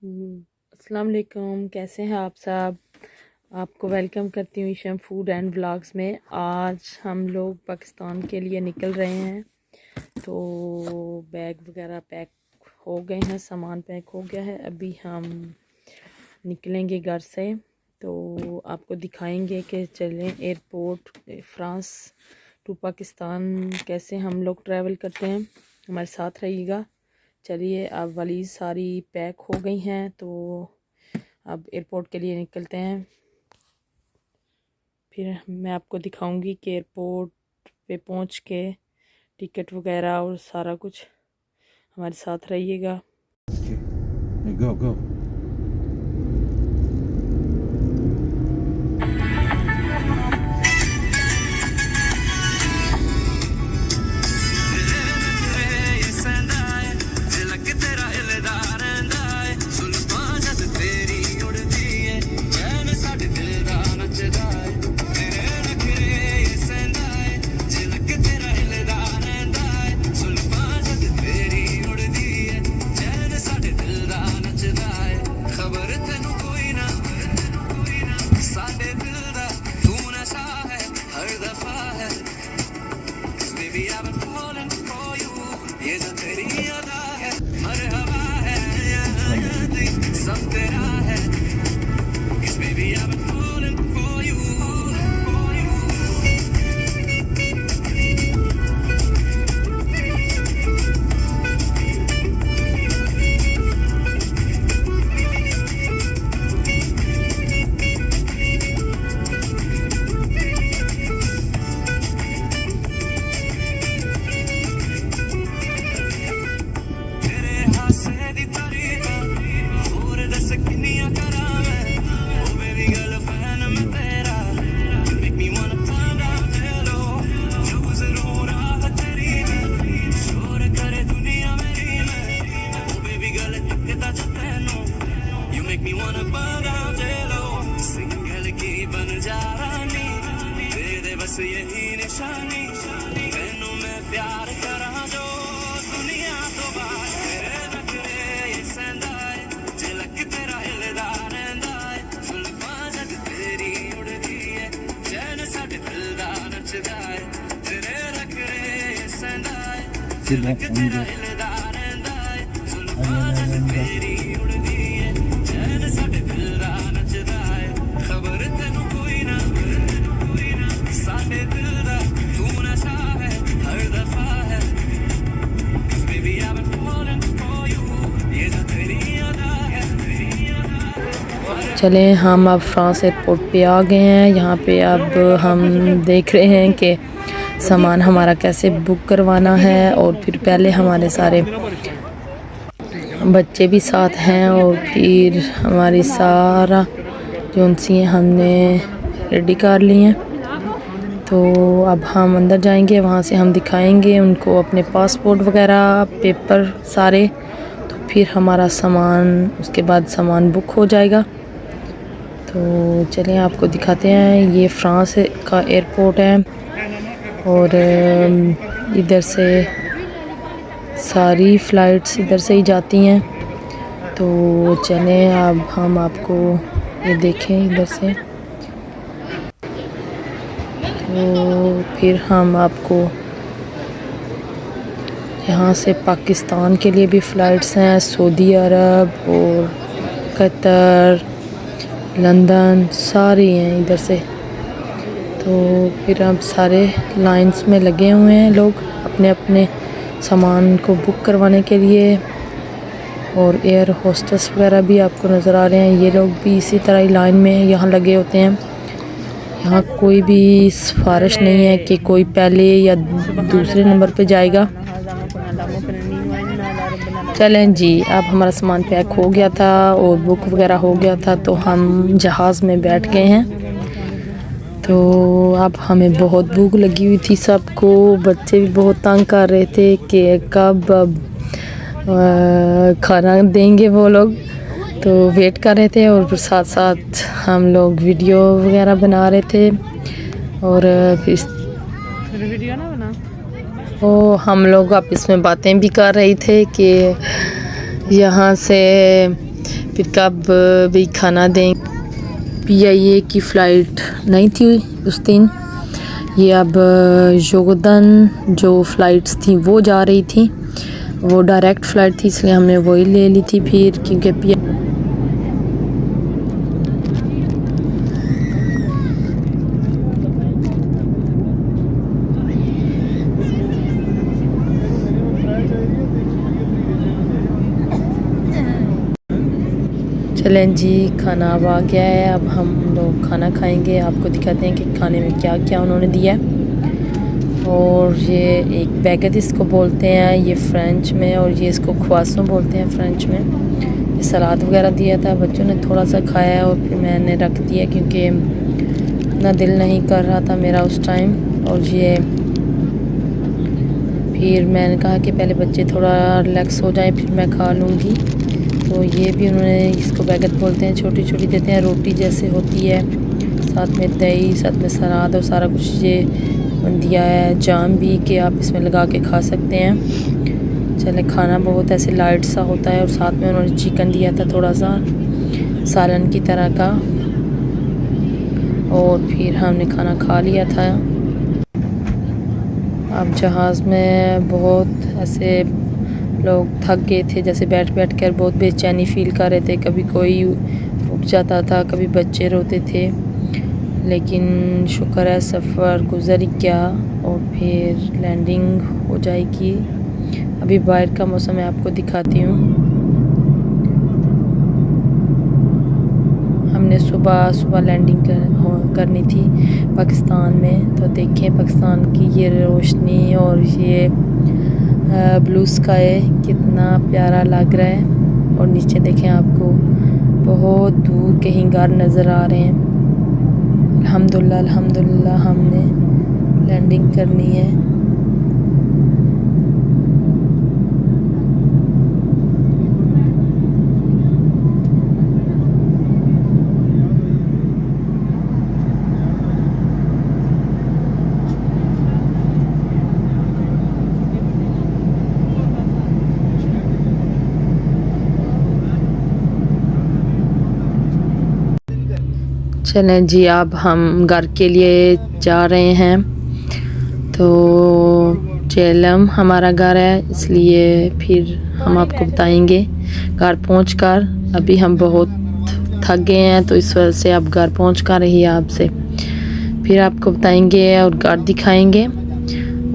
अस्सलाम वालेकुम, कैसे हैं आप सब। आपको वेलकम करती हूँ ईशम फूड एंड व्लॉग्स में। आज हम लोग पाकिस्तान के लिए निकल रहे हैं, तो बैग वगैरह पैक हो गए हैं, सामान पैक हो गया है। अभी हम निकलेंगे घर से, तो आपको दिखाएंगे कि चलें एयरपोर्ट फ्रांस टू पाकिस्तान कैसे हम लोग ट्रैवल करते हैं। हमारे साथ रहिएगा। चलिए, अब वाली सारी पैक हो गई हैं, तो अब एयरपोर्ट के लिए निकलते हैं। फिर मैं आपको दिखाऊंगी कि एयरपोर्ट पे पहुंच के टिकट वगैरह और सारा कुछ। हमारे साथ रहिएगा। Go, go. बस यही निशानी तेनू मैं प्यार करा जो दुनिया तो बाहर तेरे नखरे ये सहंदा है झलक तेरा हिलदा रहंदा है जुल्फां जग तेरी उड़दी है चैन साडे दिल दा नचदा है तेरे नखरे ये सहंदा है झलक तेरा हिलदा रहंदा है जुल्फां जग तेरी उड़दी है चैन साडे दिल दा नचदा है खबर तेनू कोई ना साडे दिल दा तू नशा है हर दफा है baby I've been falling for you ये जो तेरी अदा है चलें, हम अब फ्रांस एयरपोर्ट पे आ गए हैं। यहाँ पे अब हम देख रहे हैं कि सामान हमारा कैसे बुक करवाना है, और फिर पहले हमारे सारे बच्चे भी साथ हैं, और फिर हमारी सारा जो उनसी हमने रेडी कर ली हैं। तो अब हम अंदर जाएंगे, वहाँ से हम दिखाएंगे उनको अपने पासपोर्ट वगैरह पेपर सारे, तो फिर हमारा सामान उसके बाद सामान बुक हो जाएगा। तो चलें आपको दिखाते हैं। ये फ्रांस का एयरपोर्ट है, और इधर से सारी फ़्लाइट्स इधर से ही जाती हैं। तो चलें अब हम आपको ये देखें इधर से, तो फिर हम आपको यहाँ से पाकिस्तान के लिए भी फ़्लाइट्स हैं, सऊदी अरब और कतर, लंदन सारी हैं इधर से। तो फिर अब सारे लाइंस में लगे हुए हैं लोग अपने अपने सामान को बुक करवाने के लिए, और एयर होस्टेस वगैरह भी आपको नज़र आ रहे हैं। ये लोग भी इसी तरह ही लाइन में यहाँ लगे होते हैं। यहाँ कोई भी सिफारिश नहीं है कि कोई पहले या दूसरे नंबर पे जाएगा। चलें जी, अब हमारा सामान पैक हो गया था और बुक वगैरह हो गया था, तो हम जहाज़ में बैठ गए हैं। तो अब हमें बहुत भूख लगी हुई थी सबको, बच्चे भी बहुत तंग कर रहे थे कि कब खाना देंगे वो लोग, तो वेट कर रहे थे। और साथ साथ हम लोग वीडियो वगैरह बना रहे थे, और फिर वीडियो ना बना वो हम लोग आपस में बातें भी कर रहे थे कि यहाँ से फिर कब भी खाना दें। PIA की फ़्लाइट नहीं थी उस दिन, ये अब जोगदन जो फ़्लाइट्स थी वो जा रही थी, वो डायरेक्ट फ़्लाइट थी इसलिए हमने वही ले ली थी फिर, क्योंकि चलें जी, खाना अब आ गया है। अब हम लोग खाना खाएंगे, आपको दिखाते हैं कि खाने में क्या क्या उन्होंने दिया है। और ये एक बैगेट इसको बोलते हैं, ये फ़्रेंच में, और ये इसको ख्वासों बोलते हैं फ़्रेंच में। ये सलाद वगैरह दिया था, बच्चों ने थोड़ा सा खाया और फिर मैंने रख दिया क्योंकि इतना दिल नहीं कर रहा था मेरा उस टाइम। और ये फिर मैंने कहा कि पहले बच्चे थोड़ा रिलैक्स हो जाएं फिर मैं खा लूँगी। तो ये भी उन्होंने, इसको बैगेट बोलते हैं, छोटी छोटी देते हैं, रोटी जैसे होती है, साथ में दही, साथ में सलाद और सारा कुछ ये दिया है, जाम भी कि आप इसमें लगा के खा सकते हैं। चले, खाना बहुत ऐसे लाइट सा होता है और साथ में उन्होंने चिकन दिया था थोड़ा सा सालन की तरह का, और फिर हमने खाना खा लिया था। अब जहाज़ में बहुत ऐसे लोग थक गए थे, जैसे बैठ बैठ कर बहुत बेचैनी फ़ील कर रहे थे, कभी कोई उठ जाता था, कभी बच्चे रोते थे, लेकिन शुक्र है सफ़र गुज़र ही गया और फिर लैंडिंग हो जाएगी। अभी बाहर का मौसम मैं आपको दिखाती हूँ। हमने सुबह लैंडिंग करनी थी पाकिस्तान में, तो देखें पाकिस्तान की ये रोशनी और ये ब्लू स्काई कितना प्यारा लग रहा है। और नीचे देखें, आपको बहुत दूर कहीं घर नज़र आ रहे हैं। अल्हम्दुलिल्लाह अल्हम्दुलिल्लाह हमने लैंडिंग करनी है। चलें जी, अब हम घर के लिए जा रहे हैं। तो जेलम हमारा घर है, इसलिए फिर हम आपको बताएंगे घर पहुंचकर। अभी हम बहुत थक गए हैं तो इस वजह से अब घर पहुंचकर ही आपसे फिर आपको बताएंगे और घर दिखाएंगे,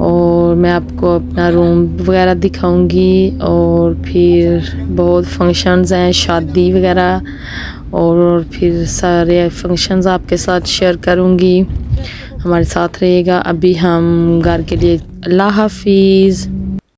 और मैं आपको अपना रूम वगैरह दिखाऊंगी। और फिर बहुत फंक्शंस हैं, शादी वगैरह, और फिर सारे फंक्शंस आपके साथ शेयर करूंगी। हमारे साथ रहिएगा। अभी हम घर के लिए, अल्लाह हाफिज़।